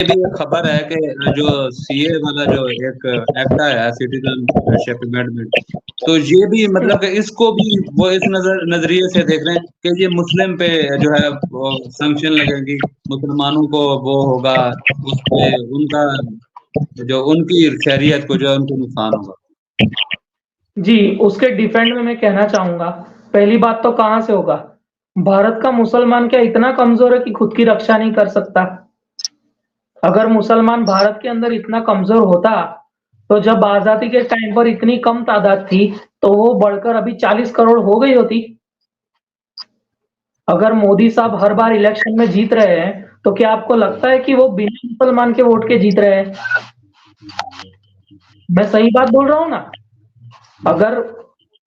भी एक खबर है कि जो सीए वाला जो एक एक्ट आया है, सिटीजनशिप अमेंडमेंट, तो ये भी मतलब कि इसको भी वो इस नजरिए से देख रहे हैं कि ये मुस्लिम पे जो है वो सैंक्शन लगेगी, मुसलमानों को वो होगा, उस पे उनका जो उनकी शहरियत को जो है उनको नुकसान होगा। जी, उसके डिफेंड में मैं कहना चाहूँगा, पहली बात तो कहाँ से होगा? भारत का मुसलमान क्या इतना कमज़ोर है कि खुद की रक्षा नहीं कर सकता? अगर मुसलमान भारत के अंदर इतना कमज़ोर होता, तो जब आज़ादी के टाइम पर इतनी कम तादाद थी, तो वो बढ़कर अभी 40 करोड़ हो गई होती। अगर मोदी साहब हर बार इलेक्शन में जीत रहे हैं, तो क्या आपको लगता है कि वो बिना मुसलमान के वोट के जीत रहे हैं? मैं सही बात बोल रहा हूँ ना? अगर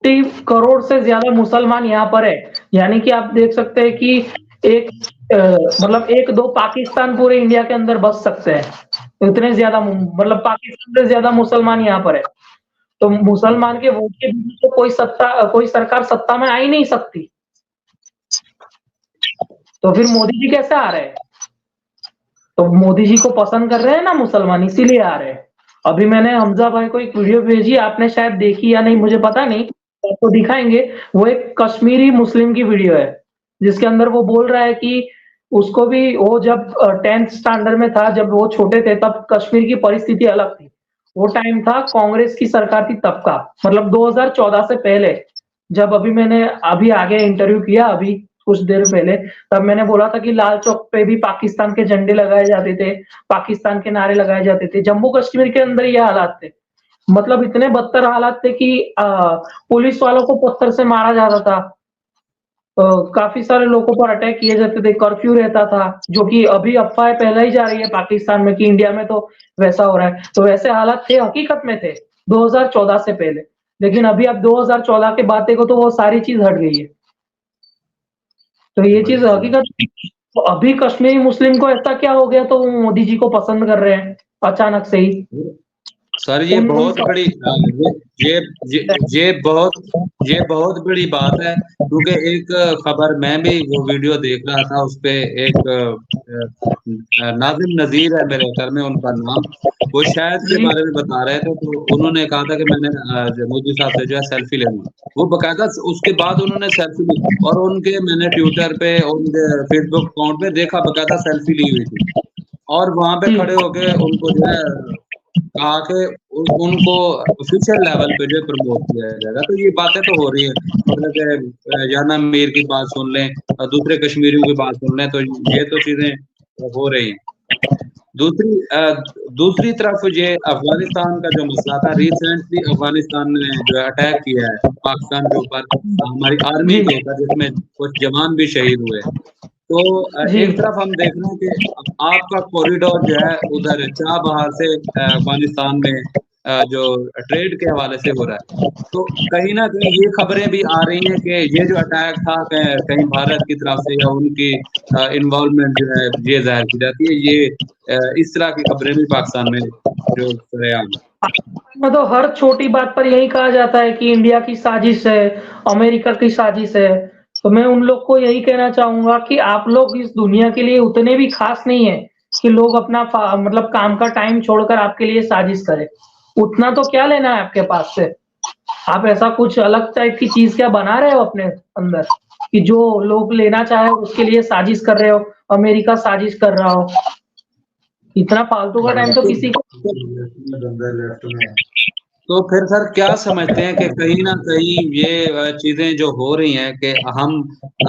30 करोड़ से ज़्यादा मुसलमान यहाँ पर है, यानी कि आप देख सकते हैं कि एक मतलब 1-2 पाकिस्तान पूरे इंडिया के अंदर बस सकते हैं। इतने ज़्यादा मतलब पाकिस्तान से ज़्यादा मुसलमान यहाँ पर है। तो मुसलमान के वोट के बिना तो कोई सरकार सत्ता में आ ही नहीं सकती। तो फिर मोदी जी कैसे आ रहे हैं? तो मोदी जी को पसंद कर रहे हैं ना मुसलमान, इसीलिए आ रहे हैं। अभी मैंने हमजा भाई को एक वीडियो भेजी, आपने शायद देखी या नहीं मुझे पता नहीं, आपको दिखाएँगे। वो एक कश्मीरी मुस्लिम की वीडियो है, जिसके अंदर वो बोल रहा है कि उसको भी वो जब 10th स्टैंडर्ड में था, जब वो छोटे थे तब कश्मीर की परिस्थिति अलग थी। वो टाइम था कांग्रेस की सरकार थी तब का, मतलब 2014 से पहले। जब अभी आगे इंटरव्यू किया अभी कुछ देर पहले, तब मैंने बोला था कि लाल चौक पे भी पाकिस्तान के झंडे लगाए जाते थे, पाकिस्तान के नारे लगाए जाते थे। जम्मू कश्मीर के अंदर ये हालात थे। मतलब इतने बदतर हालात थे कि पुलिस वालों को पत्थर से मारा जाता था। काफ़ी सारे लोगों पर अटैक किए जाते थे, कर्फ्यू रहता था, जो कि अभी अफ़वाहें फैलाई जा रही है पाकिस्तान में कि इंडिया में तो वैसा हो रहा है। तो वैसे हालात थे, हकीकत में थे, 2014 से पहले। लेकिन अभी आप 2014 के बाद देखो तो वो सारी चीज़ हट गई है। तो ये चीज़ हकीकत, तो अभी कश्मीरी मुस्लिम को ऐसा क्या हो गया तो वो मोदी जी को पसंद कर रहे हैं अचानक से ही? सर ये उन बहुत उनका बड़ी ये ये ये बहुत बड़ी बात है, क्योंकि एक खबर मैं भी वो वीडियो देख रहा था, उस पे एक नाजिम नजीर है मेरे घर में उनका नाम, वो शायद के जी, बारे में बता रहे थे, तो उन्होंने कहा था कि मैंने मोदी साहब से जो है सेल्फी लेनी, वो बकायदा उसके बाद उन्होंने सेल्फी ली, और उनके मैंने ट्विटर पे उनके फेसबुक अकाउंट पे देखा बकायदा सेल्फी ली हुई थी, और वहां पे जी। खड़े होके उनको जो है कहा कि उनको ऑफिशियल लेवल पे जो है प्रमोट किया जाएगा। तो ये बातें तो हो रही है, मतलब कि याना मीर की बात सुन लें और दूसरे कश्मीरियों की बात सुन लें, तो ये तो चीजें हो रही हैं। दूसरी दूसरी तरफ ये अफगानिस्तान का जो मसला था, रिसेंटली अफगानिस्तान ने जो है अटैक किया है पाकिस्तान के ऊपर, हमारी आर्मी जी, के ऊपर, जिसमें कुछ जवान भी शहीद हुए। तो जी। एक तरफ हम देख रहे हैं कि आपका कॉरिडोर जो है उधर चाबहार से अफगानिस्तान में जो ट्रेड के हवाले से हो रहा है, तो कहीं ना कहीं ये खबरें भी आ रही हैं कि ये जो अटैक था कहीं भारत की तरफ से या उनकी इन्वॉल्वमेंट जो है ये जाहिर की जाती है, ये इस तरह की खबरें भी पाकिस्तान में जो सरेआम है। में तो हर छोटी बात पर यही कहा जाता है कि इंडिया की साजिश है, अमेरिका की साजिश है। तो मैं उन लोग को यही कहना चाहूँगा कि आप लोग इस दुनिया के लिए उतने भी खास नहीं हैं कि लोग अपना मतलब काम का टाइम छोड़कर आपके लिए साजिश करें। उतना तो क्या लेना है आपके पास से? आप ऐसा कुछ अलग टाइप की चीज़ क्या बना रहे हो अपने अंदर कि जो लोग लेना चाहे उसके लिए साजिश कर रहे हो, अमेरिका साजिश कर रहा हो। इतना फालतू का टाइम तो किसी को तो फिर सर क्या समझते हैं कि कहीं न कहीं ये चीज़ें जो हो रही हैं कि हम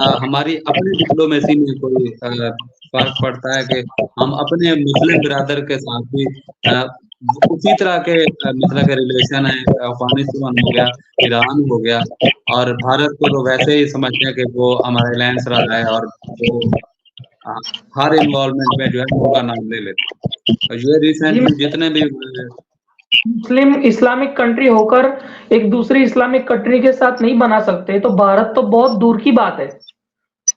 हमारी अपनी डिप्लोमेसी में कोई फ़र्क पड़ता है कि हम अपने मुस्लिम बिरादर के साथ भी अ, उसी तरह के मतलब के रिलेशन है, अफ़गानिस्तान हो गया, ईरान हो गया, और भारत को तो वैसे ही समझते हैं कि वो हमारा अलायंस रहा है, और वो अ, हर इन्वॉल्वमेंट में जो है उनका नाम ले लेते हैं। और ये जी, रिसेंटली जितने भी मुस्लिम इस्लामिक कंट्री होकर एक दूसरी इस्लामिक कंट्री के साथ नहीं बना सकते, तो भारत तो बहुत दूर की बात है।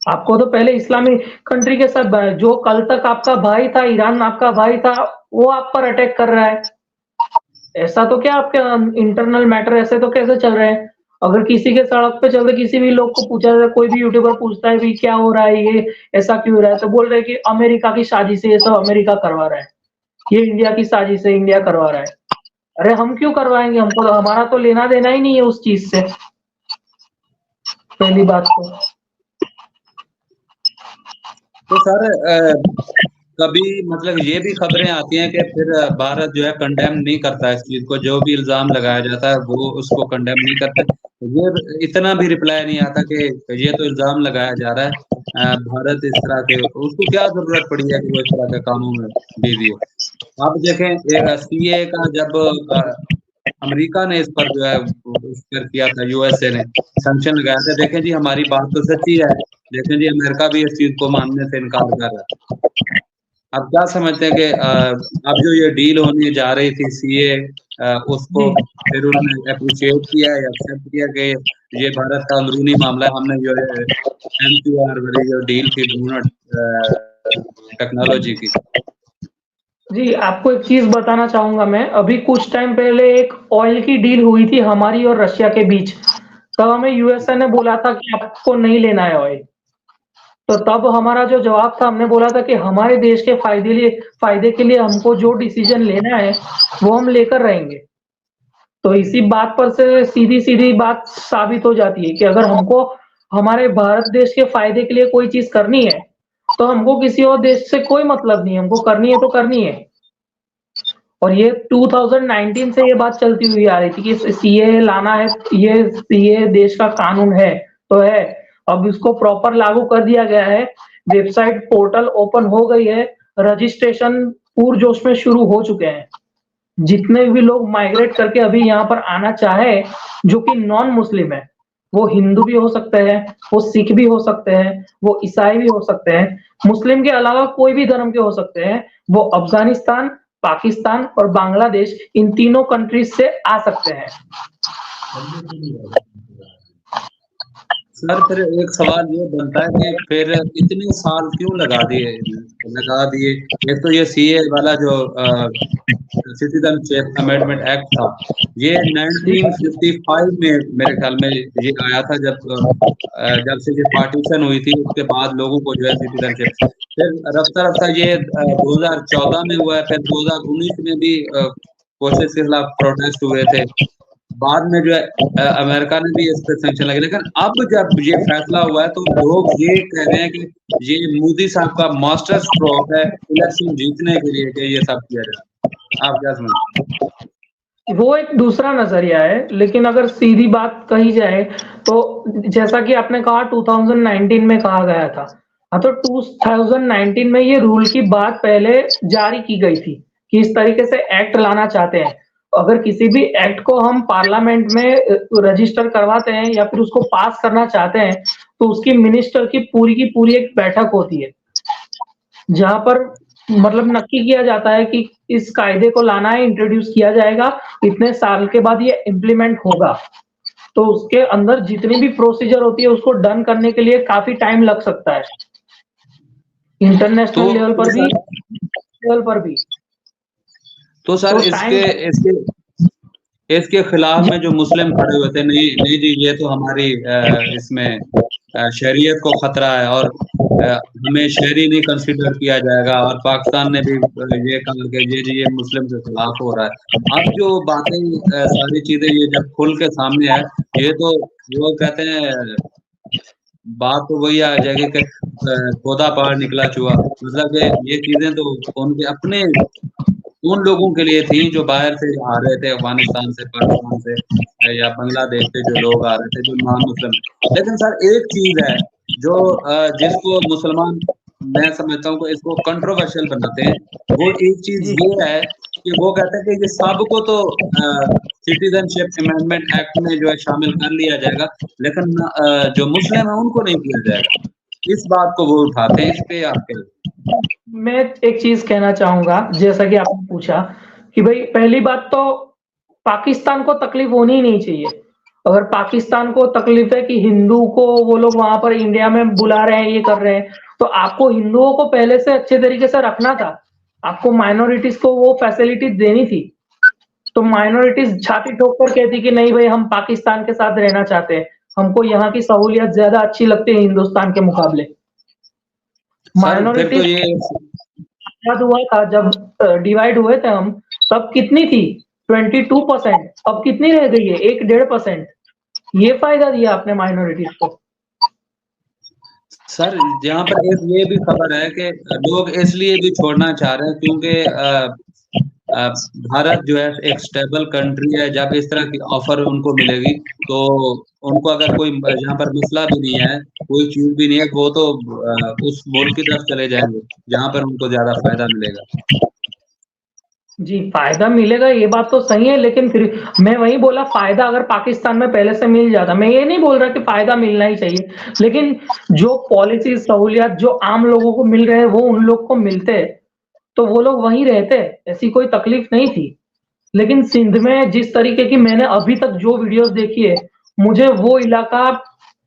आपको तो पहले इस्लामिक कंट्री के साथ जो कल तक आपका भाई था, ईरान आपका भाई था, वो आप पर अटैक कर रहा है। ऐसा तो क्या आपके इंटरनल मैटर ऐसे तो कैसे चल रहे हैं? अगर किसी के सड़क पे चलते किसी भी लोग को पूछा जाए, कोई भी यूट्यूबर पूछता है कि क्या हो रहा है ये, ऐसा क्यों हो रहा है? तो बोल रहे हैं कि अमेरिका की साजिश है, ये सब अमेरिका करवा रहा है। ये इंडिया की साजिश है, इंडिया करवा रहा है। अरे हम क्यों करवाएंगे, हमको तो हमारा तो लेना देना ही नहीं है उस चीज से, पहली बात तो सर कभी मतलब ये भी खबरें आती हैं कि फिर भारत जो है कंडेम नहीं करता इस चीज को, जो भी इल्जाम लगाया जाता है वो उसको कंडेम नहीं करते। ये इतना भी रिप्लाई नहीं आता कि ये तो इल्जाम लगाया जा रहा है, भारत इस तरह के, उसको क्या जरूरत पड़ी है कि वो इस तरह के कानून में बिजी हो। आप देखें सीए का जब अमेरिका ने इस पर जो है उस पर किया था, यूएसए ने सैंक्शन लगाया था, देखें जी हमारी बात तो सच्ची है, देखें जी अमेरिका भी इस चीज को मानने से इनकार कर रहा है। आप क्या समझते हैं कि अब जो ये डील होने जा रही थी सीए, उसको जी। फिर उन्होंने अप्रिशिएट किया या एक्सेप्ट किया कि ये भारत का अंदरूनी मामला है, हमने जो है एमक्यूआर वाली जो डील थी दोनों टेक्नोलॉजी की। जी, आपको एक चीज़ बताना चाहूँगा मैं, अभी कुछ टाइम पहले एक ऑयल की डील हुई थी हमारी और रशिया के बीच। तब हमें यूएसए ने बोला था कि आपको नहीं लेना है ऑयल। तो तब हमारा जो जवाब था, हमने बोला था कि हमारे देश के फ़ायदे के लिए हमको जो डिसीज़न लेना है, वो हम लेकर रहेंगे। तो इसी बात पर से सीधी-सीधी बात साबित हो जाती है कि अगर हमको हमारे भारत देश के फ़ायदे के लिए कोई चीज़ करनी है, तो हमको किसी और देश से कोई मतलब नहीं है, हमको करनी है तो करनी है। और ये 2019 से ये बात चलती हुई आ रही थी कि सीए लाना है, ये सीए देश का कानून है, तो है। अब इसको प्रॉपर लागू कर दिया गया है, वेबसाइट पोर्टल ओपन हो गई है, रजिस्ट्रेशन पूरजोश में शुरू हो चुके हैं। जितने भी लोग माइग्रेट करके अभी यहाँ पर आना चाहे, जो कि नॉन मुस्लिम है, वो हिंदू भी हो सकते हैं, वो सिख भी हो सकते हैं, वो ईसाई भी हो सकते हैं, मुस्लिम के अलावा कोई भी धर्म के हो सकते हैं, वो अफ़गानिस्तान, पाकिस्तान और बांग्लादेश इन तीनों कंट्रीज से आ सकते हैं। सर फिर एक सवाल ये बनता है कि फिर इतने साल क्यों लगा दिए, एक तो ये सीए वाला जो सिटीजनशिप अमेंडमेंट एक्ट था, ये 1955 में मेरे ख्याल में ये आया था, जब से ये पार्टीशन हुई थी उसके बाद लोगों को जो है सिटीजनशिप, फिर रफ्ता रफ्ता ये 2014 में हुआ है, फिर 2019 में भी कोशिश के खिलाफ प्रोटेस्ट हुए थे, बाद में जो है अमेरिका ने भी इस पर सैंक्शन लगे। लेकिन अब जब ये फैसला हुआ है तो लोग ये कह रहे हैं कि ये मोदी साहब का मास्टर स्ट्रोक है इलेक्शन जीतने के लिए कि ये सब किया जाए। आप क्या समझते हैं? वो एक दूसरा नजरिया है, लेकिन अगर सीधी बात कही जाए तो जैसा कि आपने कहा 2019 में कहा गया था, हाँ, तो 2019 में ये रूल की बात पहले जारी की गई थी कि इस तरीके से एक्ट लाना चाहते हैं। अगर किसी भी एक्ट को हम पार्लियामेंट में रजिस्टर करवाते हैं या फिर उसको पास करना चाहते हैं, तो उसकी मिनिस्टर की पूरी एक बैठक होती है, जहाँ पर मतलब नक्की किया जाता है कि इस कायदे को लाना है, इंट्रोड्यूस किया जाएगा, इतने साल के बाद ये इम्प्लीमेंट होगा। तो उसके अंदर जितनी भी प्रोसीजर होती है उसको डन करने के लिए काफ़ी टाइम लग सकता है। इंटरनेशनल लेवल पर भी, लेवल पर भी। तो सर तो इसके टाइम इसके इसके खिलाफ में जो मुस्लिम खड़े हुए थे, नहीं नहीं जी ये तो हमारी इसमें शरीयत को खतरा है और हमें शहरी नहीं कंसीडर किया जाएगा, और पाकिस्तान ने भी ये कहा कि ये मुस्लिम के खिलाफ हो रहा है। अब जो बातें सारी चीजें ये जब खुल के सामने आए, ये तो वो कहते हैं बात तो वही आ जाएगी कि पौधा पहाड़ निकला चूहा, मतलब कि ये चीजें तो उनके अपने उन लोगों के लिए थी जो बाहर से आ रहे थे, अफगानिस्तान से, पाकिस्तान से या बांग्लादेश से जो लोग आ रहे थे जो नॉन मुस्लिम। लेकिन सर एक चीज है जो जिसको मुसलमान, मैं समझता हूँ कि इसको कंट्रोवर्शियल बनाते हैं, वो एक चीज ये है कि वो कहते हैं कि ये सबको तो सिटीजनशिप अमेंडमेंट एक्ट में जो है शामिल कर लिया जाएगा, लेकिन जो मुस्लिम है उनको नहीं किया जाएगा। इस बात को वो उठाते हैं, इस पे आप क्या? मैं एक चीज़ कहना चाहूँगा, जैसा कि आपने पूछा कि भई पहली बात तो पाकिस्तान को तकलीफ होनी ही नहीं चाहिए। अगर पाकिस्तान को तकलीफ है कि हिंदू को वो लोग वहाँ पर इंडिया में बुला रहे हैं, ये कर रहे हैं, तो आपको हिंदुओं को पहले से अच्छे तरीके से रखना था। आपको माइनॉरिटीज़ को वो फैसिलिटी देनी थी। तो माइनॉरिटीज़ छाती ठोक कर कहती कि नहीं भई हम पाकिस्तान के साथ रहना चाहते हैं। हमको यहाँ की सहूलियत ज़्यादा अच्छी लगती है हिंदुस्तान के मुकाबले। सर फिर तो माइनॉरिटीज़ ये याद हुआ था जब डिवाइड हुए थे हम, तब कितनी थी? 22%। अब कितनी रह गई है? 1-1.5%। ये फायदा दिया आपने माइनॉरिटीज को। सर यहाँ पर एक ये भी खबर है कि लोग इसलिए भी छोड़ना चाह रहे हैं क्योंकि भारत जो है एक स्टेबल कंट्री है। जब इस तरह की ऑफर उनको मिलेगी तो उनको अगर कोई यहाँ पर मसला भी नहीं है, कोई चीज भी नहीं है, वो तो उस मुल्क की तरफ चले जाएंगे जहाँ पर उनको ज्यादा फायदा मिलेगा। जी, फायदा मिलेगा ये बात तो सही है, लेकिन फिर मैं वही बोला, फायदा अगर पाकिस्तान में पहले से मिल जाता, मैं ये नहीं बोल रहा कि फायदा मिलना ही चाहिए, लेकिन जो पॉलिसी सहूलियत जो आम लोगों को मिल रहे हैं वो उन लोग को मिलते तो वो लोग वहीं रहते, ऐसी कोई तकलीफ नहीं थी। लेकिन सिंध में जिस तरीके की मैंने अभी तक जो वीडियोस देखी है, मुझे वो इलाका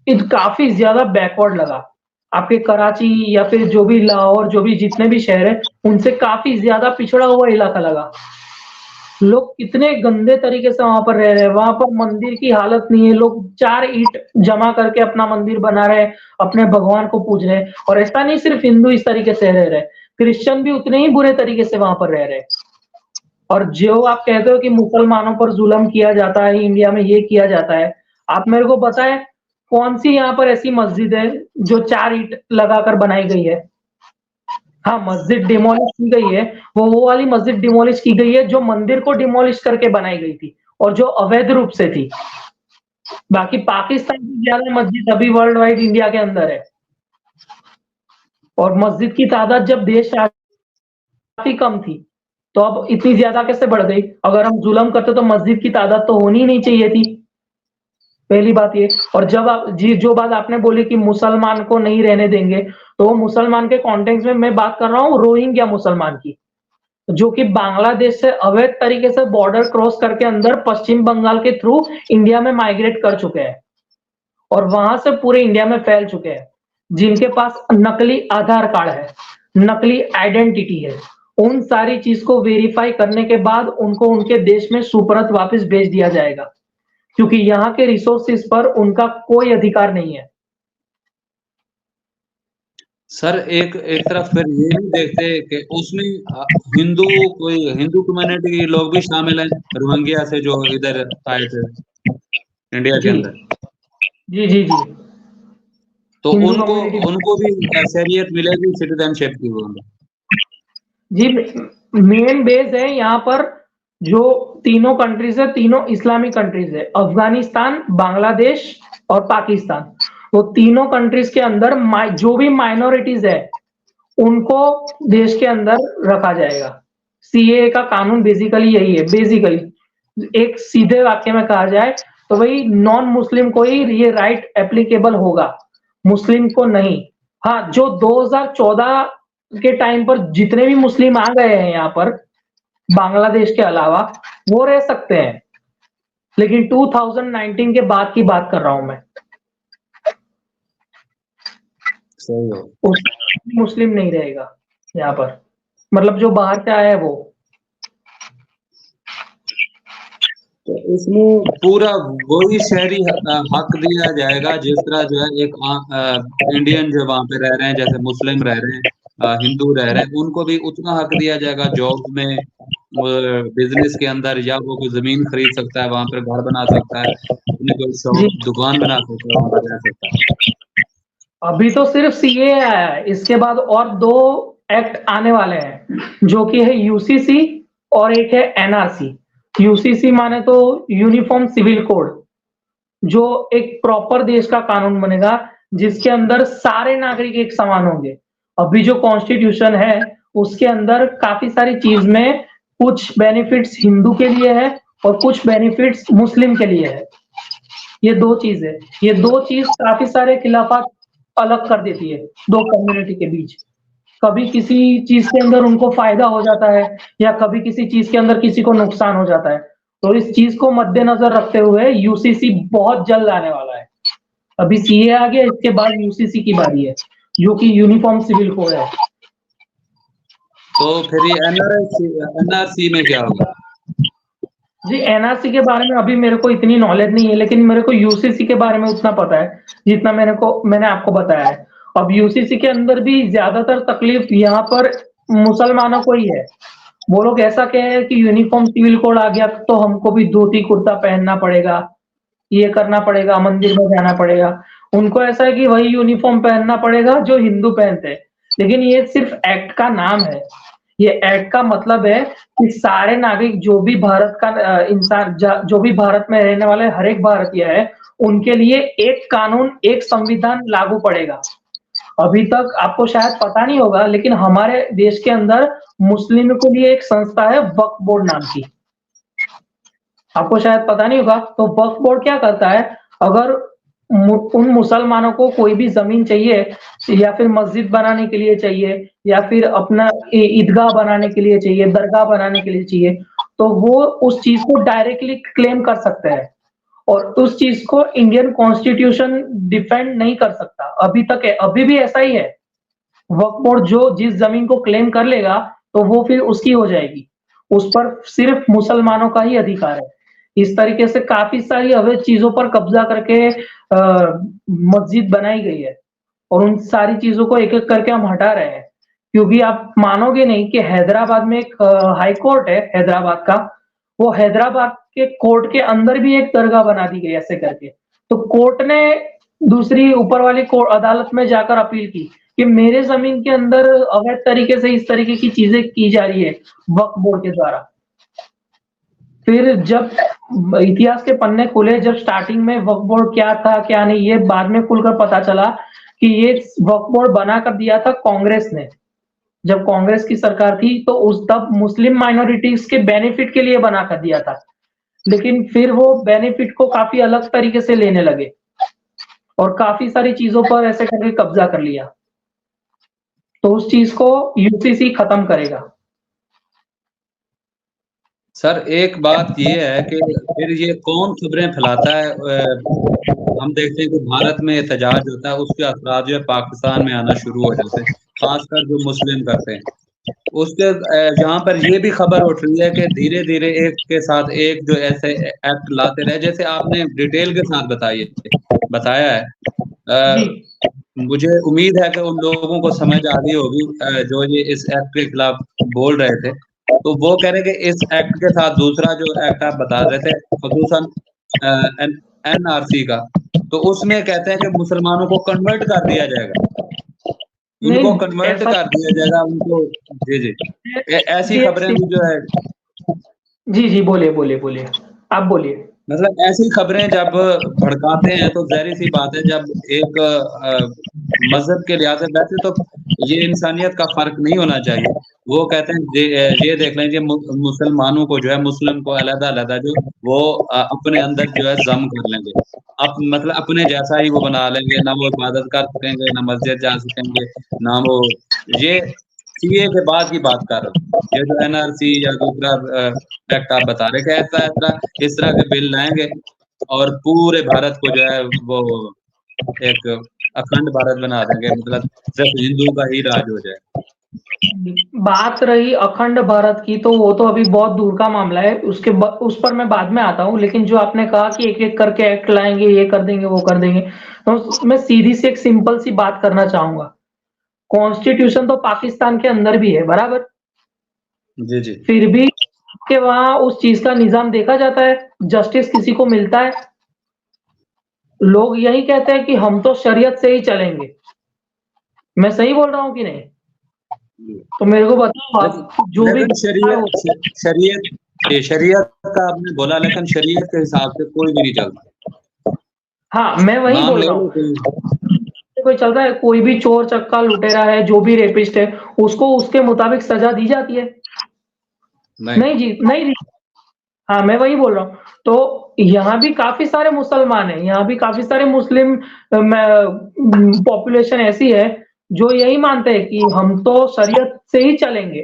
काफी ज्यादा बैकवर्ड लगा। आपके कराची या फिर जो भी लाहौर, जो भी जितने भी शहर है, उनसे काफी ज्यादा पिछड़ा हुआ इलाका लगा। लोग कितने गंदे तरीके से वहां पर रह रहे हैं, वहां पर मंदिर की हालत नहीं है, लोग 4 ईंट जमा करके अपना मंदिर बना रहे हैं, अपने भगवान को पूज रहे हैं। और ऐसा नहीं सिर्फ हिंदू इस तरीके से रह रहे, क्रिश्चियन भी उतने ही बुरे तरीके से वहां पर रह रहे। और जो आप कहते हो कि मुसलमानों पर जुल्म किया जाता है, इंडिया में ये किया जाता है, आप मेरे को बताएं कौन सी यहाँ पर ऐसी मस्जिद है जो 4 ईंट लगाकर बनाई गई है? हाँ, मस्जिद डिमोलिश की गई है, वो वाली मस्जिद डिमोलिश की गई है जो मंदिर को डिमोलिश करके बनाई गई थी और जो अवैध रूप से थी। बाकी पाकिस्तान की ज्यादा मस्जिद अभी वर्ल्ड वाइड इंडिया के अंदर है। और मस्जिद की तादाद जब देश काफी कम थी, तो अब इतनी ज्यादा कैसे बढ़ गई? अगर हम जुल्म करते तो मस्जिद की तादाद तो होनी ही नहीं चाहिए थी, पहली बात ये। और जब आप जी जो बात आपने बोली कि मुसलमान को नहीं रहने देंगे, तो वो मुसलमान के कॉन्टेक्स्ट में मैं बात कर रहा हूँ रोहिंग्या मुसलमान की, जो कि बांग्लादेश से अवैध तरीके से बॉर्डर क्रॉस करके अंदर पश्चिम बंगाल के थ्रू इंडिया में माइग्रेट कर चुके हैं और वहां से पूरे इंडिया में फैल चुके हैं, जिनके पास नकली आधार कार्ड है, नकली आइडेंटिटी है। उन सारी चीज को वेरीफाई करने के बाद उनको उनके देश में सुपरत वापस भेज दिया जाएगा, क्योंकि यहाँ के रिसोर्सेज पर उनका कोई अधिकार नहीं है। सर एक एक तरफ फिर ये भी देखते हैं कि उसमें हिंदू कोई हिंदू कम्युनिटी के लोग भी शामिल हैं, रोहिंग्या से जो इधर आए थे इंडिया के जी अंदर। जी जी जी तो हिंदू उनको कम्युनिटी। उनको भी शरीयत मिलेगी सिटीजनशिप की वो। जी, मेन बेस है यहाँ पर। जो तीनों कंट्रीज है, तीनों इस्लामिक कंट्रीज है, अफगानिस्तान, बांग्लादेश और पाकिस्तान। वो तीनों कंट्रीज के अंदर जो भी माइनॉरिटीज है उनको देश के अंदर रखा जाएगा। सीए का कानून बेसिकली यही है। बेसिकली एक सीधे वाक्य में कहा जाए तो वही नॉन मुस्लिम को ही ये राइट एप्लीकेबल होगा, मुस्लिम को नहीं। हाँ, जो 2014 के टाइम पर जितने भी मुस्लिम आ गए हैं यहाँ पर बांग्लादेश के अलावा, वो रह सकते हैं, लेकिन 2019 के बाद की बात कर रहा हूं मैं। सही है। मुस्लिम नहीं रहेगा यहाँ पर, मतलब जो बाहर से आया है वो। तो इसमें पूरा वही शहरी हक दिया जाएगा जिस तरह जो है एक इंडियन जो वहां पे रह रहे हैं, जैसे मुस्लिम रह रहे हैं, हिंदू रह रहे हैं, उनको भी उतना हक दिया जाएगा जॉब में, बिजनेस के अंदर, या वो कोई जमीन खरीद सकता है, वहां पर घर बना सकता है, अपनी कोई शॉप दुकान बना सकता है, वहां पर रह सकता है। अभी तो सिर्फ सीए आया है, इसके बाद और 2 एक्ट आने वाले हैं, जो कि है यूसीसी और एक है एनआरसी। यूसीसी माने तो यूनिफॉर्म सिविल कोड, जो एक प्रॉपर देश का कानून बनेगा जिसके अंदर सारे नागरिक एक समान होंगे। अभी जो कॉन्स्टिट्यूशन है उसके अंदर काफी सारी चीज में कुछ बेनिफिट्स हिंदू के लिए है और कुछ बेनिफिट्स मुस्लिम के लिए है। ये 2 चीज है, ये 2 चीज काफी सारे खिलाफत अलग कर देती है 2 कम्युनिटी के बीच। कभी किसी चीज के अंदर उनको फायदा हो जाता है या कभी किसी चीज के अंदर किसी को नुकसान हो जाता है। तो इस चीज को मद्देनजर रखते हुए यूसीसी बहुत जल्द आने वाला है। अभी सीए आ गया, इसके बाद यूसीसी की बारी है, जो कि यूनिफॉर्म सिविल कोड है। तो फिर ये एनआरसी में क्या होगा? जी, एनआरसी के बारे में अभी मेरे को इतनी नॉलेज नहीं है, लेकिन मेरे को यूसीसी के बारे में उतना पता है जितना मैंने आपको बताया है। अब यूसीसी के अंदर भी ज्यादातर तकलीफ यहाँ पर मुसलमानों को ही है। वो लोग ऐसा कह रहे हैं कि यूनिफॉर्म सिविल कोड आ गया तो हमको भी धोती कुर्ता पहनना पड़ेगा, ये करना पड़ेगा, मंदिर में जाना पड़ेगा। उनको ऐसा है कि वही यूनिफॉर्म पहनना पड़ेगा जो हिंदू पहनते हैं। लेकिन ये सिर्फ एक्ट का नाम है। ये एक्ट का मतलब है कि सारे नागरिक जो भी भारत का इंसान जो भी भारत में रहने वाले हर एक भारतीय है, उनके लिए एक कानून, एक संविधान लागू पड़ेगा। अभी तक आपको शायद पता नहीं होगा, लेकिन हमारे देश के अंदर मुस्लिमों के लिए एक संस्था है वक्फ बोर्ड नाम की। आपको शायद पता नहीं होगा। तो वक्फ बोर्ड क्या करता है, अगर उन मुसलमानों को कोई भी जमीन चाहिए या फिर मस्जिद बनाने के लिए चाहिए या फिर अपना ईदगाह बनाने के लिए चाहिए, दरगाह बनाने के लिए चाहिए, तो वो उस चीज को डायरेक्टली क्लेम कर सकते हैं और उस चीज को इंडियन कॉन्स्टिट्यूशन डिफेंड नहीं कर सकता। अभी तक है, अभी भी ऐसा ही है। वक्फ बोर्ड जो जिस जमीन को क्लेम कर लेगा तो वो फिर उसकी हो जाएगी। उस पर सिर्फ मुसलमानों का ही अधिकार है। इस तरीके से काफी सारी अवैध चीजों पर कब्जा करके मस्जिद बनाई गई है और उन सारी चीजों को एक-एक करके हम हटा रहे हैं। क्योंकि आप मानोगे नहीं कि हैदराबाद में एक हाई कोर्ट है हैदराबाद का, वो हैदराबाद के कोर्ट के अंदर भी एक दरगाह बना दी गई ऐसे करके। तो कोर्ट ने दूसरी ऊपर वाली अदालत में जाकर अपील की कि मेरे जमीन के अंदर अवैध तरीके से इस तरीके की चीजें की जा रही है वक्फ बोर्ड के द्वारा। फिर जब इतिहास के पन्ने खुले, जब स्टार्टिंग में वक्फ बोर्ड क्या था क्या नहीं, ये बाद में खुलकर पता चला कि ये वक्फ बोर्ड बना कर दिया था कांग्रेस ने। जब कांग्रेस की सरकार थी तो उस तब मुस्लिम माइनॉरिटीज के बेनिफिट के लिए बना कर दिया था। लेकिन फिर वो बेनिफिट को काफी अलग तरीके से लेने लगे और काफी सारी चीजों पर ऐसे करके कब्जा कर लिया। तो उस चीज को यूसीसी खत्म करेगा। सर एक बात ये है कि फिर ये कौन खबरें फैलाता है? हम देखते हैं कि भारत में एहतजाज होता है, उसके असरात जो है पाकिस्तान में आना शुरू हो जाते हैं, खासकर जो मुस्लिम करते हैं। उसके जहाँ पर ये भी खबर उठ रही है कि धीरे धीरे एक के साथ एक जो ऐसे एक्ट लाते रहे, जैसे आपने डिटेल के साथ बताया है। मुझे उम्मीद है कि उन लोगों को समझ आ गई होगी जो ये इस एक्ट के खिलाफ बोल रहे थे। तो वो कह रहे कि इस एक्ट के साथ दूसरा जो एक्ट आप बता रहे थे, खसूसन एनआरसी का, तो उसमें कहते हैं कि मुसलमानों को कन्वर्ट कर दिया जाएगा, उनको कन्वर्ट कर दिया जाएगा उनको। जी जी, ऐसी खबरें भी जो है। जी जी, बोलिए बोलिए बोलिए, आप बोलिए। मतलब ऐसी खबरें जब भड़काते हैं तो ज़ाहिर सी बात है, जब एक मजहब के लिहाज से, वैसे तो ये इंसानियत का फर्क नहीं होना चाहिए। वो कहते हैं ये देख लें, मुसलमानों को जो है, मुस्लिम को अलग-अलग जो वो अपने अंदर जो है जम कर लेंगे। मतलब अपने जैसा ही वो बना लेंगे, ना वो इबादत कर सकेंगे, ना मस्जिद जा सकेंगे, ना वो ये सीए के बाद की बात कर रहा हूँ। ये जो एनआरसी या दूसरा एक्ट आप बता रहे कि इस तरह के बिल लाएँगे और पूरे भारत को जो है वो एक अखंड भारत बना देंगे, मतलब सिर्फ हिंदू का ही राज हो जाए। बात रही अखंड भारत की, तो वो तो अभी बहुत दूर का मामला है, उस पर मैं बाद में आता हूँ। लेकिन जो आपने कहा कि एक-एक करके एक्ट लाएँगे, ये कर देंगे, वो कर देंगे, तो मैं सीधी सी एक सिंपल सी बात करना चाहूँगा। कॉन्स्टिट्यूशन तो पाकिस्तान के अंदर भी है, बराबर? जी, जी। फिर भी के वहाँ उस चीज का निज़ाम देखा जाता है, जस्टिस किसी को मिलता है। लोग यही कहते हैं कि हम तो शरीयत से ही चलेंगे। मैं सही बोल रहा हूँ कि नहीं? तो मेरे को बताओ आप, जो भी शरीयत का आपने बोला, लेकिन शरीयत के हिसाब से कोई भी नहीं चलता। हाँ, मैं वही बोल रहा हूँ। कोई चल रहा है, कोई भी चोर चक्का लुटेरा है, जो भी रेपिस्ट है, उसको उसके मुताबिक सजा दी जाती है। नहीं जी, नहीं दी। हाँ, मैं वही बोल रहा हूँ। तो यहाँ भी काफ़ी सारे मुसलमान हैं, यहाँ भी काफ़ी सारे मुस्लिम पॉपुलेशन ऐसी है, जो यही मानते हैं कि हम तो शरीयत से ही चलेंगे।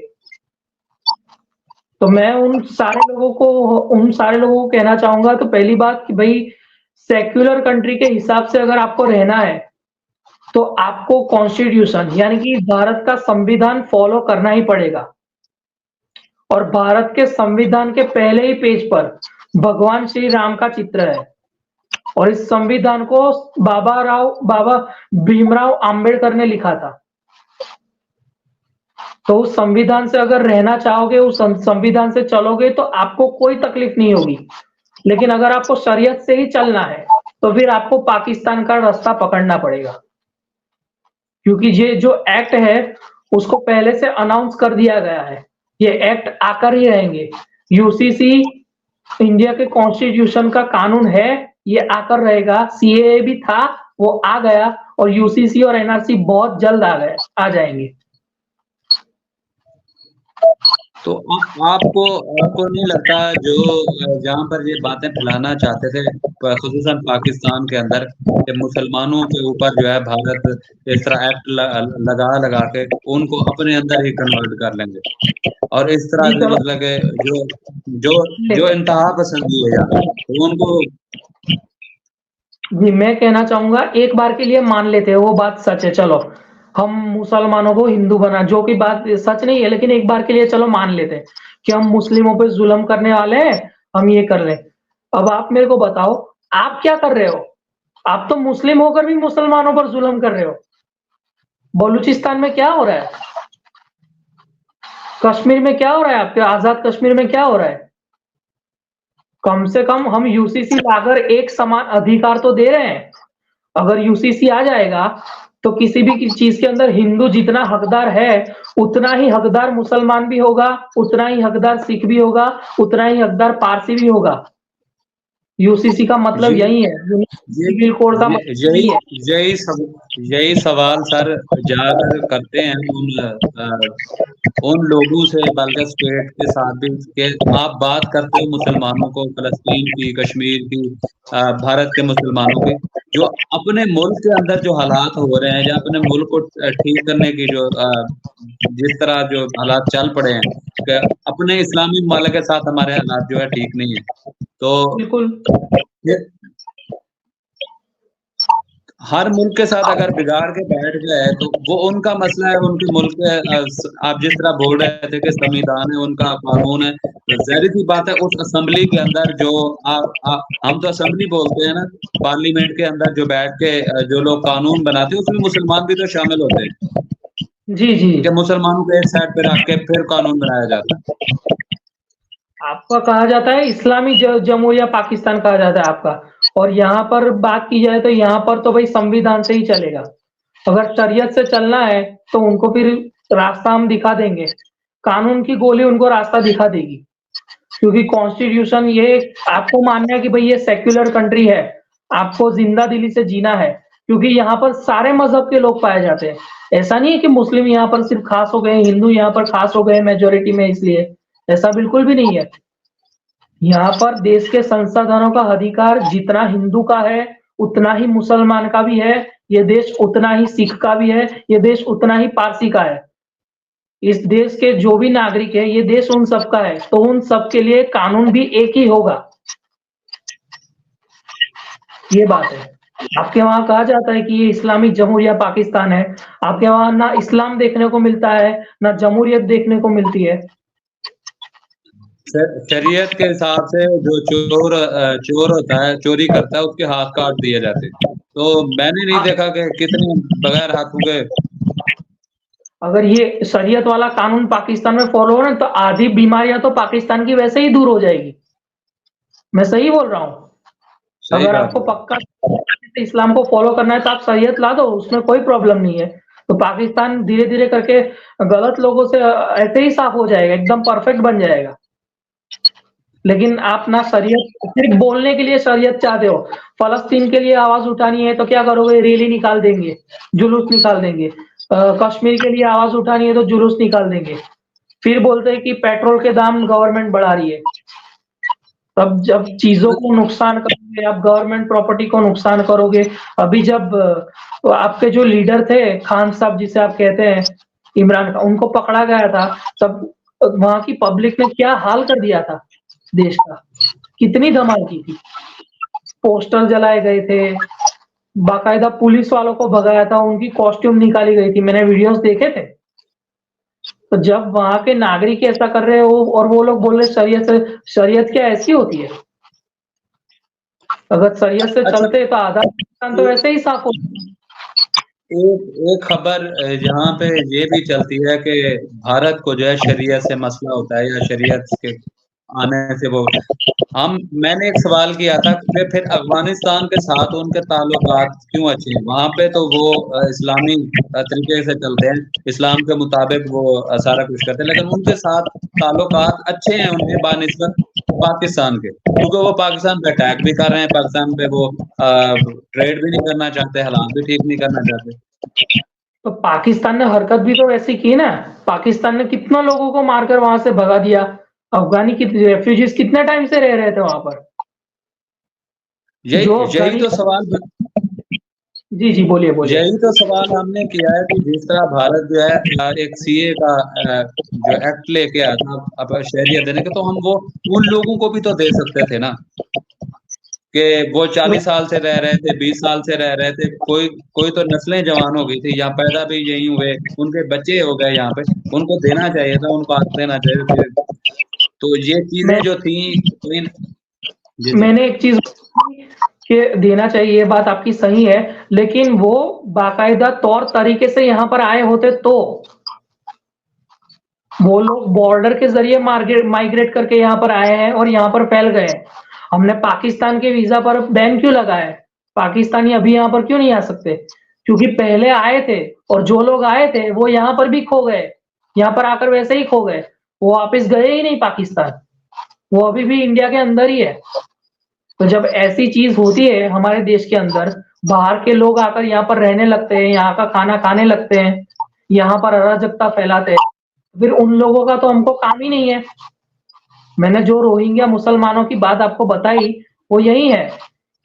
तो मैं उन सारे लोगों को कहना चाहूँगा, तो पहली बात कि भई सेक्युलर कंट्री के हिसाब से अगर आपको रहना है, तो आपको कॉन्स्टिट्यूशन यानी कि भारत का संविधान फॉलो करना ही पड़ेगा। और भारत के संविधान के पहले ही पेज पर भगवान श्री राम का चित्र है और इस संविधान को बाबा भीमराव अंबेडकर ने लिखा था। तो उस संविधान से अगर रहना चाहोगे, उस संविधान से चलोगे तो आपको कोई तकलीफ नहीं होगी। लेकिन अगर आपको शरीयत से ही चलना है तो फिर आपको पाकिस्तान का रास्ता पकड़ना पड़ेगा, क्योंकि ये जो एक्ट है उसको पहले से अनाउंस कर दिया गया है, ये एक्ट आकर ही रहेंगे। यूसीसी इंडिया के कॉन्स्टिट्यूशन का कानून है, ये आकर रहेगा। सीएए भी था, वो आ गया, और यूसीसी और एनआरसी बहुत जल्द आ जाएंगे। तो आपको आपको नहीं लगता जो जहाँ पर ये बातें फैलाना चाहते थे खुसूसन पाकिस्तान के अंदर कि मुसलमानों के ऊपर जो है भारत इस तरह एक्ट लगा के उनको अपने अंदर ही कन्वर्ट कर लेंगे, और इस तरह जी से चलो, मतलब कि जो जो जो इंतहा पसंदी है यार, तो उनको जी मैं कहना चाहूंगा एक बार के लिए मान लेते हैं वो बात सच है, चलो हम मुसलमानों को हिंदू बना, जो कि बात सच नहीं है, लेकिन एक बार के लिए चलो मान लेते हैं कि हम मुस्लिमों पे जुल्म करने वाले हैं, हम ये कर रहे हैं। अब आप मेरे को बताओ, आप क्या कर रहे हो? आप तो मुस्लिम होकर भी मुसलमानों पर जुल्म कर रहे हो। बलूचिस्तान में क्या हो रहा है? कश्मीर में क्या हो रहा है? आपके आजाद कश्मीर में क्या हो रहा है? कम से कम हम यूसीसी लाकर एक समान अधिकार तो दे रहे हैं। अगर यूसीसी आ जाएगा तो किसी भी चीज के अंदर हिंदू जितना हकदार है, उतना ही हकदार मुसलमान भी होगा, उतना ही हकदार सिख भी होगा, उतना ही हकदार पारसी भी होगा। यूसीसी का मतलब ये यही है, ये सिविल कोड का मतलब यही यही है। यही सब यही सवाल सर ज्यादातर करते हैं उन लोगों से, बल्कि स्टेट के साथ भी, कि आप बात करते हो मुसलमानों को, फलस्तीन की, कश्मीर की, भारत के मुसलमानों की, जो अपने मुल्क के अंदर जो हालात हो रहे हैं, या अपने मुल्क को ठीक करने की जो जिस तरह जो हालात चल पड़े हैं, कि अपने इस्लामी ममालिक के साथ हमारे हालात जो है ठीक नहीं है, तो बिल्कुल। ये हर मुल्क के साथ अगर बिगाड़ के बैठ गए तो वो उनका मसला है, उनके मुल्क के आप जिस तरह बोल रहे थे कि संविधान है, उनका कानून है, तो जाहिर सी बात है उस असेंबली के अंदर जो हम तो असेंबली बोलते हैं ना, पार्लियामेंट के अंदर जो बैठ के जो लोग कानून बनाते हैं उसमें मुसलमान भी तो शामिल होते हैं, जी जी। कि मुसलमानों को एक साइड पे रख के फिर कानून बनाया जाता है। आपका कहा जाता है इस्लामी जमहूरिया पाकिस्तान कहा जाता है आपका, और यहाँ पर बात की जाए तो यहाँ पर तो भाई संविधान से ही चलेगा। अगर शरीयत से चलना है तो उनको फिर रास्ता हम दिखा देंगे, कानून की गोली उनको रास्ता दिखा देगी, क्योंकि कॉन्स्टिट्यूशन ये आपको मानना है कि भाई ये सेक्युलर कंट्री है, आपको जिंदा दिली से जीना है, क्योंकि यहाँ पर सारे मजहब के लोग पाए जाते हैं। ऐसा नहीं है कि मुस्लिम यहाँ पर सिर्फ खास हो गए, हिंदू यहाँ पर खास हो गए मेजोरिटी में, इसलिए ऐसा बिल्कुल भी नहीं है। यहाँ पर देश के संसाधनों का अधिकार जितना हिंदू का है उतना ही मुसलमान का भी है, ये देश उतना ही सिख का भी है, ये देश उतना ही पारसी का है। इस देश के जो भी नागरिक है, ये देश उन सबका है, तो उन सबके लिए कानून भी एक ही होगा। ये बात है। आपके वहां कहा जाता है कि ये इस्लामी जमहूरिया पाकिस्तान है, आपके वहां ना इस्लाम देखने को मिलता है ना जमहूरियत देखने को मिलती है। शरीयत के हिसाब से जो चोर होता है, चोरी करता है, उसके हाथ काट दिए जाते हैं। तो मैंने नहीं हाँ, देखा कि कितने बगैर हाथों के। अगर ये शरीयत वाला कानून पाकिस्तान में फॉलो हो ना तो आधी बीमारियां तो पाकिस्तान की वैसे ही दूर हो जाएगी। मैं सही बोल रहा हूँ। सही अगर बात आपको है। पक्का इस्लाम को फॉलो करना है तो आप शरीयत ला दो, उसमें कोई प्रॉब्लम नहीं है। तो पाकिस्तान धीरे धीरे करके गलत लोगों से ऐसे ही साफ हो जाएगा, एकदम परफेक्ट बन जाएगा। लेकिन आप ना शरीयत सिर्फ बोलने के लिए शरीयत चाहते हो, फलस्तीन के लिए आवाज उठानी है तो क्या करोगे? रैली निकाल देंगे, जुलूस निकाल देंगे। कश्मीर के लिए आवाज उठानी है तो जुलूस निकाल देंगे। फिर बोलते हैं कि पेट्रोल के दाम गवर्नमेंट बढ़ा रही है। तब जब चीजों को नुकसान करोगे, आप गवर्नमेंट प्रॉपर्टी को नुकसान करोगे। अभी जब तो आपके जो लीडर थे खान साहब जिसे आप कहते हैं, इमरान खान, उनको पकड़ा गया था, तब वहां की पब्लिक ने क्या हाल कर दिया था देश का, कितनी धमाल की थी। पोस्टर जलाए गए थे, बाकायदा पुलिस वालों को भगाया था, उनकी कॉस्ट्यूम निकाली गई थी, मैंने वीडियोस देखे थे। तो जब वहां के नागरिक ऐसा कर रहे हो और वो लोग बोल रहे शरीयत क्या ऐसी होती है? अगर शरीयत से अच्छा, चलते तो आधा पाकिस्तान तो ये ऐसे ही साफ होता। एक खबर जहाँ पे ये भी चलती है कि भारत को जो है शरीयत से मसला होता है या शरीयत के आने से वो मैंने एक सवाल किया था कि फिर अफगानिस्तान के साथ उनके ताल्लुकात क्यों अच्छे हैं? वहां पे तो वो इस्लामी तरीके से चलते हैं, इस्लाम के मुताबिक वो सारा कुछ करते हैं, लेकिन उनके साथ ताल्लुकात अच्छे हैं उनके बानिस्बत पाकिस्तान के, क्योंकि वो पाकिस्तान पे अटैक भी कर रहे हैं, पाकिस्तान पे वो ट्रेड भी नहीं करना चाहते, हालात भी ठीक नहीं करना चाहते। तो पाकिस्तान ने हरकत भी तो वैसी की ना, पाकिस्तान ने कितना लोगों को मारकर वहां से भगा दिया। अफगानी रेफ्यूजीज कितने टाइम से रह रहे थे वहां पर। यही यही तो सवाल जी जी बोलिए बोलिए। यही तो सवाल हमने किया है कि जिस तरह भारत जो है एक सीए का जो एक्ट लेके आया था अब शहरियत देने के, तो हम वो उन लोगों को भी तो दे सकते थे ना, कि वो 40 साल से रह रहे थे, 20 साल से रह रहे थे, कोई कोई तो नस्लें जवान हो गई थी, यहाँ पैदा भी यही हुए, उनके बच्चे हो गए यहाँ पे, उनको देना चाहिए था, उनको हक देना चाहिए था। तो ये चीजें जो थी मैंने एक चीज कि देना चाहिए, ये बात आपकी सही है, लेकिन वो बाकायदा तौर तरीके से यहाँ पर आए होते तो वो लोग बॉर्डर के जरिए माइग्रेट करके यहाँ पर आए हैं और यहाँ पर फैल गए। हमने पाकिस्तान के वीजा पर बैन क्यों लगाया है? पाकिस्तानी अभी यहाँ पर क्यों नहीं आ सकते? क्योंकि पहले आए थे और जो लोग आए थे वो यहाँ पर भी खो गए, यहाँ पर आकर वैसे ही खो गए, वो वापस गए ही नहीं पाकिस्तान, वो अभी भी इंडिया के अंदर ही है। तो जब ऐसी चीज होती है हमारे देश के अंदर, बाहर के लोग आकर यहाँ पर रहने लगते हैं, यहाँ का खाना खाने लगते हैं, यहाँ पर अराजकता फैलाते हैं, फिर उन लोगों का तो हमको काम ही नहीं है। मैंने जो रोहिंग्या मुसलमानों की बात आपको बताई वो यही है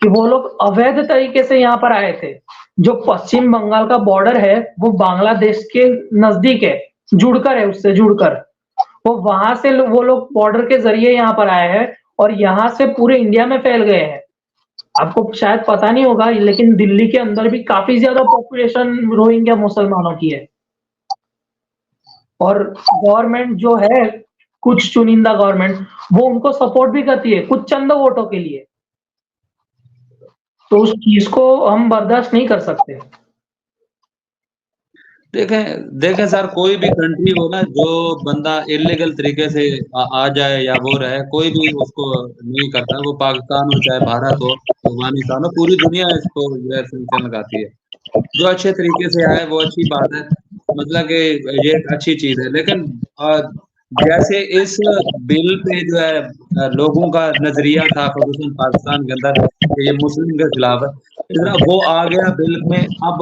कि वो लोग अवैध तरीके से यहाँ पर आए थे। जो पश्चिम बंगाल का बॉर्डर है वो बांग्लादेश के नजदीक है, जुड़कर है, उससे जुड़कर वो वहां से वो लोग बॉर्डर के जरिए यहाँ पर आए हैं और यहाँ से पूरे इंडिया में फैल गए हैं। आपको शायद पता नहीं होगा, लेकिन दिल्ली के अंदर भी काफी ज्यादा पॉपुलेशन रोहिंग्या मुसलमानों की है और गवर्नमेंट जो है, कुछ चुनिंदा गवर्नमेंट, वो उनको सपोर्ट भी करती है कुछ चंद वोटों के लिए। तो उस चीज को हम बर्दाश्त नहीं कर सकते। देखें देखें सर, कोई भी कंट्री हो ना, जो बंदा इलीगल तरीके से आ जाए या वो रहे, कोई भी उसको नहीं करता, वो पाकिस्तान हो चाहे भारत हो, अफगानिस्तान हो, पूरी दुनिया इसको जो है सैंक्शन लगाती है। जो अच्छे तरीके से आए वो अच्छी बात है, मतलब कि ये एक अच्छी चीज है, लेकिन जैसे इस बिल पे जो है लोगों का नजरिया था खसूसन पाकिस्तान के अंदर कि ये मुस्लिम के खिलाफ है, वो आ गया बिल में। अब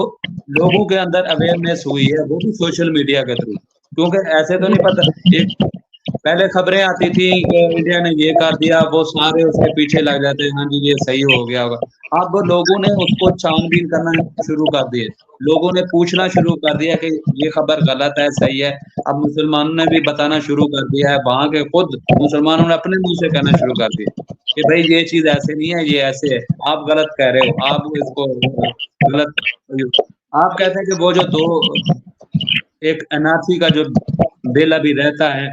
लोगों के अंदर अवेयरनेस हुई है, वो भी सोशल मीडिया के थ्रू, क्योंकि ऐसे तो नहीं पता, एक पहले खबरें आती थी कि इंडिया ने ये कर दिया, वो सारे उसके पीछे लग जाते हैं, हाँ जी ये सही हो गया होगा। अब लोगों ने उसको छानबीन करना शुरू कर दिए, लोगों ने पूछना शुरू कर दिया कि ये खबर गलत है सही है। अब मुसलमानों ने भी बताना शुरू कर दिया है, वहां के खुद मुसलमानों ने अपने मुंह से कहना शुरू कर दिया कि भाई ये चीज ऐसे नहीं है, ये ऐसे है, आप गलत कह रहे हो, आप इसको गलत। आप कहते हैं कि वो जो दो एक एनआरसी का जो बिल अभी रहता है,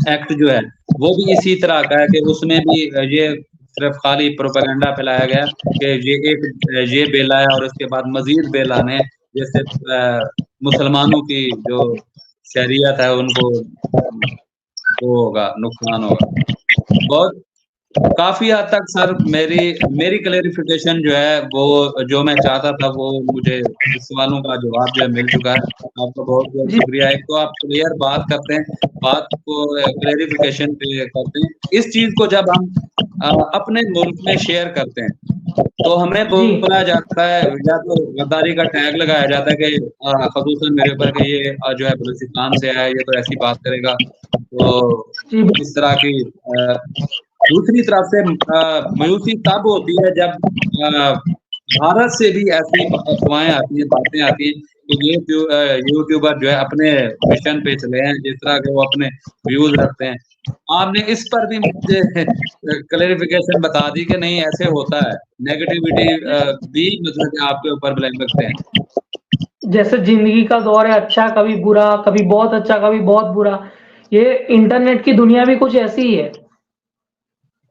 एक्ट जो है, वो भी इसी तरह का है कि उसमें भी ये सिर्फ खाली प्रोपेगेंडा फैलाया गया कि ये बिल आया और इसके बाद मजीद बिल आने, जैसे मुसलमानों की जो शरीयत है उनको वो होगा, नुकसान होगा। बहुत काफी हद तक सर मेरी क्लेरिफिकेशन जो है वो जो मैं चाहता था वो मुझे इस सवालों का जवाब जो है मिल चुका है। आपका बहुत बहुत शुक्रिया। एक तो आप क्लियर बात करते हैं, बात को क्लेरिफिकेशन पे करते हैं। इस चीज को जब हम अपने मुल्क में शेयर करते हैं तो हमें बोला जाता है, या तो गद्दारी का टैग लगाया जाता है कि खसूसन मेरे ऊपर कि ये जो है बलूचिस्तान से है, ये तो ऐसी बात करेगा। तो इस तरह की दूसरी तरफ से मायूसी तब होती है जब भारत से भी ऐसी अफवाहें आती हैं, बातें आती हैं कि ये यूट्यूबर जो है अपने मिशन पे चले हैं, जिस तरह के वो अपने व्यूज रखते हैं। आपने इस पर भी मुझे क्लेरिफिकेशन बता दी कि नहीं ऐसे होता है, नेगेटिविटी भी मतलब कि आपके ऊपर ब्लेम रखते हैं। जैसे जिंदगी का दौर है, अच्छा कभी बुरा, कभी बहुत अच्छा कभी बहुत बुरा, ये इंटरनेट की दुनिया भी कुछ ऐसी ही है।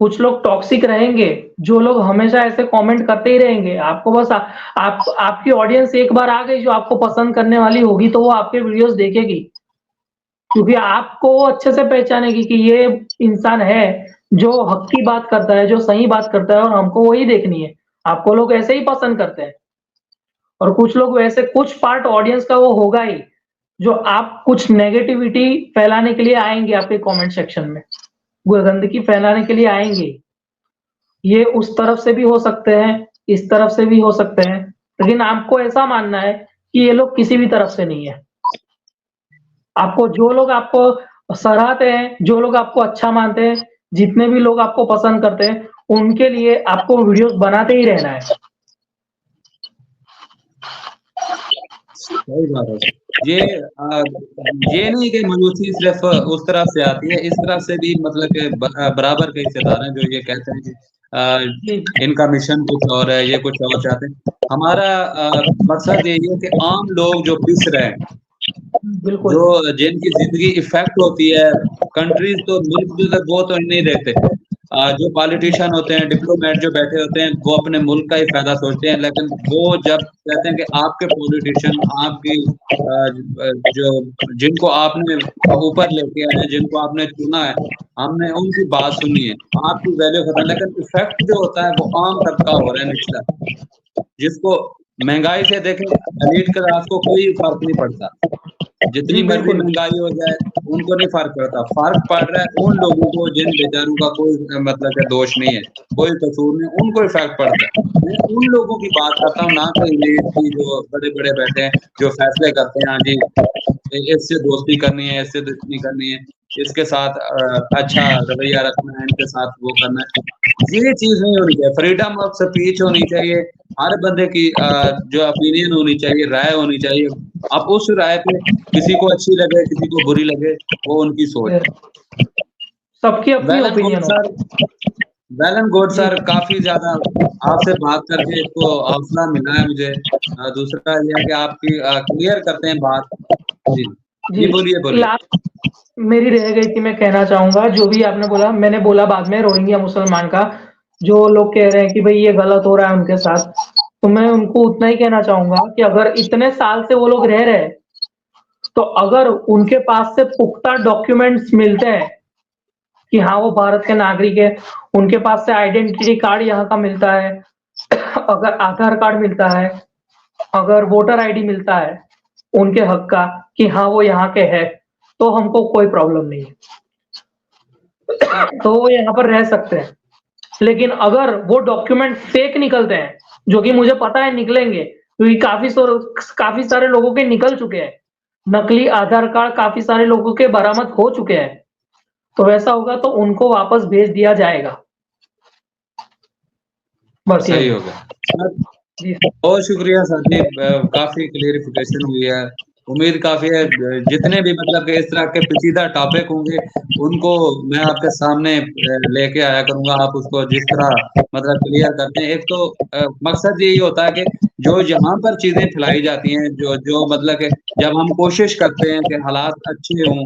कुछ लोग टॉक्सिक रहेंगे, जो लोग हमेशा ऐसे कमेंट करते ही रहेंगे। आपको बस आप आपकी ऑडियंस एक बार आ गई जो आपको पसंद करने वाली होगी, तो वो आपके वीडियोस देखेगी। क्योंकि आपको वो अच्छे से पहचानेगी कि ये इंसान है जो हक की बात करता है, जो सही बात करता है और हमको वही देखनी है। आपको लोग ऐसे ही पसंद करते हैं। और कुछ लोग वैसे कुछ पार्ट ऑडियंस का वो होगा ही, जो आप कुछ नेगेटिविटी फैलाने के लिए आएँगे आपके कमेंट सेक्शन में। वो गंदगी फैलाने के लिए आएँगे। ये उस तरफ से भी हो सकते हैं, इस तरफ से भी हो सकते हैं, लेकिन आपको ऐसा मानना है कि ये लोग किसी भी तरफ से नहीं है। आपको जो लोग आपको सराहते हैं, जो लोग आपको अच्छा मानते हैं, जितने भी लोग आपको पसंद करते हैं, उनके लिए आपको वीडियोस बनाते ही रहना है। सही बात है। ये नहीं कि मायूसी सिर्फ उस तरफ से आती है, इस तरफ से भी मतलब कि बराबर के हिस्सेदार हैं जो ये कहते हैं कि इनका मिशन कुछ और है, ये कुछ और चाहते हैं। हमारा मकसद यही है कि आम लोग जो पिस रहे हैं, बिल्कुल। जो जिनकी जिंदगी इफेक्ट होती है, कंट्रीज तो मुल्क जो है वो तो नहीं देखते। जो पॉलिटिशियन होते हैं, डिप्लोमेट जो बैठे होते हैं, वो अपने मुल्क का ही फायदा सोचते हैं, लेकिन वो जब कहते हैं कि आपके पॉलिटिशियन आपकी जो जिनको आपने ऊपर लेके आए हैं, जिनको आपने चुना है, हमने उनकी बात सुनी है, आपकी वैल्यू खत्म, लेकिन इफेक्ट जो होता है वो आम तबका हो रहा है निचला, जिसको महंगाई से देखें, एलीट क्लास को कोई फर्क नहीं पड़ता। जितनी मर्जी महंगाई हो जाए, उनको नहीं फर्क पड़ता। फर्क पड़ रहा है उन लोगों को जिन बेचारों का कोई मतलब है दोष नहीं है, कोई कसूर नहीं, उनको इफेक्ट पड़ता है। मैं उन लोगों की बात करता हूँ, ना कि एलीट की जो बड़े-बड़े बैठे हैं, जो फैसले करते हैं, हाँ जी, इससे दोस्ती करनी है, इससे दुश्मनी करनी है, इसके साथ अच्छा रवैया रखना है, इनके साथ वो करना है। ये चीज़ नहीं होनी चाहिए। फ्रीडम ऑफ स्पीच होनी चाहिए। हर बंदे की जो ओपिनियन होनी चाहिए, राय होनी चाहिए। अब उस राय पे किसी को अच्छी लगे, किसी को बुरी लगे, वो उनकी सोच। सबकी अपनी well and good opinion sir, होती है। वेल एंड गुड जी। सर, काफ़ी ज़्यादा आपसे बात करके एक तो हौसला मिला है मुझे। दूसरा ये है कि आपकी क्लियर करते हैं बात। जी। जी, बोलिए, बोलिए। लास्ट मेरी रह गई थी, मैं कहना चाहूँगा, जो भी आपने बोला, मैंने बोला बाद में रोहिंग्या मुसलमान का, जो लोग कह रहे हैं कि भई ये गलत हो रहा है उनके साथ, तो मैं उनको उतना ही कहना चाहूँगा कि अगर इतने साल से वो लोग रह रहे हैं, तो अगर उनके पास से पुख्ता डॉक्यूमेंट्स मिलते हैं कि हाँ, वो भारत के नागरिक है, उनके पास से आइडेंटिटी कार्ड यहाँ का मिलता है, अगर आधार कार्ड मिलता है, अगर वोटर आईडी मिलता है उनके हक का कि हाँ, वो यहाँ के हैं, तो हमको कोई प्रॉब्लम नहीं है। तो वो यहाँ पर रह सकते हैं। लेकिन अगर वो डॉक्यूमेंट फेक निकलते हैं, जो कि मुझे पता है निकलेंगे, क्योंकि काफ़ी सारे लोगों के निकल चुके हैं। नकली आधार कार्ड काफ़ी सारे लोगों के बरामद हो चुके हैं। तो वैसा होगा तो उनको वापस भेज दिया जाएगा। बस सही यही। हो गया। जी। बहुत शुक्रिया सर जी, काफ़ी क्लेरिफिकेशन हुई है। उम्मीद काफ़ी है जितने भी मतलब कि इस तरह के पेचीदा टॉपिक होंगे, उनको मैं आपके सामने लेके आया करूँगा। आप उसको जिस तरह मतलब क्लियर करते हैं। एक तो मकसद यही होता है कि जो जहाँ पर चीज़ें फैलाई जाती हैं, जो मतलब कि जब हम कोशिश करते हैं कि हालात अच्छे हों,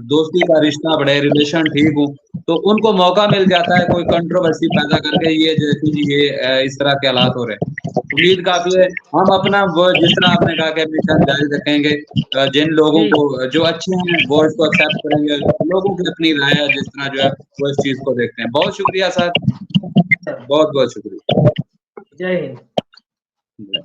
दोस्ती का रिश्ता बढ़े, रिलेशन ठीक हो, तो उनको मौका मिल जाता है कोई कंट्रोवर्सी पैदा करके, ये देखिए जी ये इस तरह के हालात हो रहे हैं। उम्मीद काफ़ी है, हम अपना वो जिस तरह आपने कहा कि मिशन जारी रखेंगे। जिन लोगों जी। को जो अच्छे हैं वो इसको एक्सेप्ट करेंगे, लोगों की अपनी राय है जिस तरह जो है वो इस चीज़ को देखते हैं। बहुत शुक्रिया सर, बहुत-बहुत शुक्रिया। जय हिंद। जी।